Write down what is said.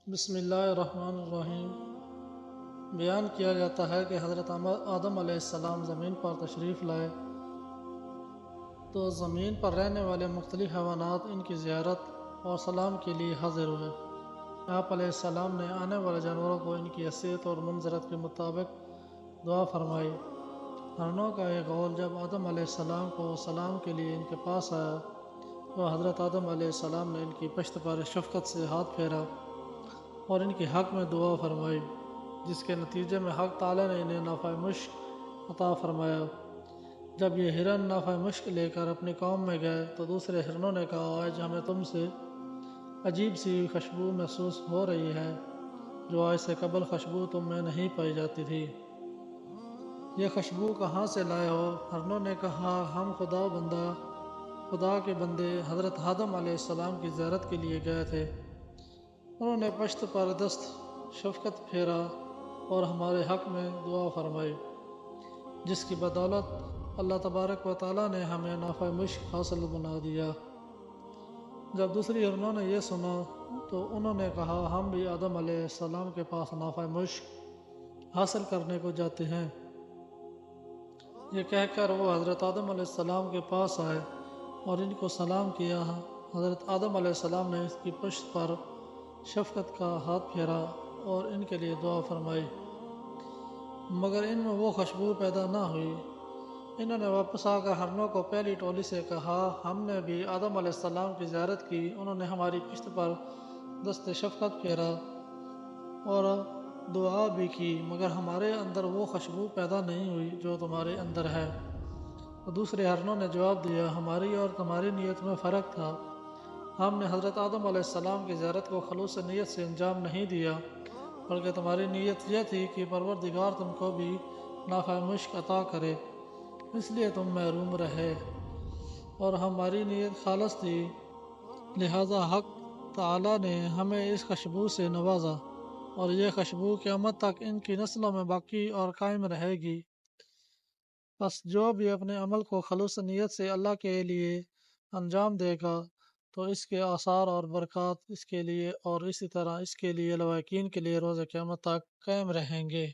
بسم اللہ الرحمن الرحیم۔ بیان کیا جاتا ہے کہ حضرت آدم علیہ السلام زمین پر تشریف لائے تو زمین پر رہنے والے مختلف حیوانات ان کی زیارت اور سلام کے لیے حاضر ہوئے۔ آپ علیہ السلام نے آنے والے جانوروں کو ان کی حیثیت اور منظرت کے مطابق دعا فرمائی۔ ہرنوں کا ایک غول جب آدم علیہ السلام کو سلام کے لیے ان کے پاس آیا تو حضرت آدم علیہ السلام نے ان کی پشت پر شفقت سے ہاتھ پھیرا اور ان کے حق میں دعا فرمائی، جس کے نتیجے میں حق تعالیٰ نے انہیں نافع مشق عطا فرمایا۔ جب یہ ہرن نافع مشق لے کر اپنی قوم میں گئے تو دوسرے ہرنوں نے کہا، آج ہمیں تم سے عجیب سی خوشبو محسوس ہو رہی ہے جو آج سے قبل خوشبو تم میں نہیں پائی جاتی تھی۔ یہ خوشبو کہاں سے لائے ہو؟ ہرنوں نے کہا، ہم خدا کے بندے حضرت آدم علیہ السلام کی زیارت کے لیے گئے تھے۔ انہوں نے پشت پر دست شفقت پھیرا اور ہمارے حق میں دعا فرمائی، جس کی بدولت اللہ تبارک و تعالیٰ نے ہمیں نافع مشق حاصل بنا دیا۔ جب دوسری ہرنوں نے یہ سنا تو انہوں نے کہا، ہم بھی آدم علیہ السلام کے پاس نافع مشق حاصل کرنے کو جاتے ہیں۔ یہ کہہ کر وہ حضرت آدم علیہ السلام کے پاس آئے اور ان کو سلام کیا۔ حضرت آدم علیہ السلام نے اس کی پشت پر شفقت کا ہاتھ پھیرا اور ان کے لیے دعا فرمائی، مگر ان میں وہ خوشبو پیدا نہ ہوئی۔ انہوں نے واپس آ کر ہرنوں کو پہلی ٹولی سے کہا، ہم نے بھی آدم علیہ السلام کی زیارت کی، انہوں نے ہماری پشت پر دست شفقت پھیرا اور دعا بھی کی، مگر ہمارے اندر وہ خوشبو پیدا نہیں ہوئی جو تمہارے اندر ہے۔ تو دوسرے ہرنوں نے جواب دیا، ہماری اور تمہاری نیت میں فرق تھا۔ ہم نے حضرت آدم علیہ السلام کی زیارت کو خلوص نیت سے انجام نہیں دیا، بلکہ تمہاری نیت یہ تھی کہ پروردگار تم کو بھی نافع مشق عطا کرے، اس لیے تم محروم رہے، اور ہماری نیت خالص تھی، لہذا حق تعالیٰ نے ہمیں اس خوشبو سے نوازا، اور یہ خوشبو قیامت تک ان کی نسلوں میں باقی اور قائم رہے گی۔ بس جو بھی اپنے عمل کو خلوص نیت سے اللہ کے لیے انجام دے گا تو اس کے آثار اور برکات اس کے لیے اور اسی طرح اس کے لیے لواحقین کے لیے روز قیامت تک قائم رہیں گے۔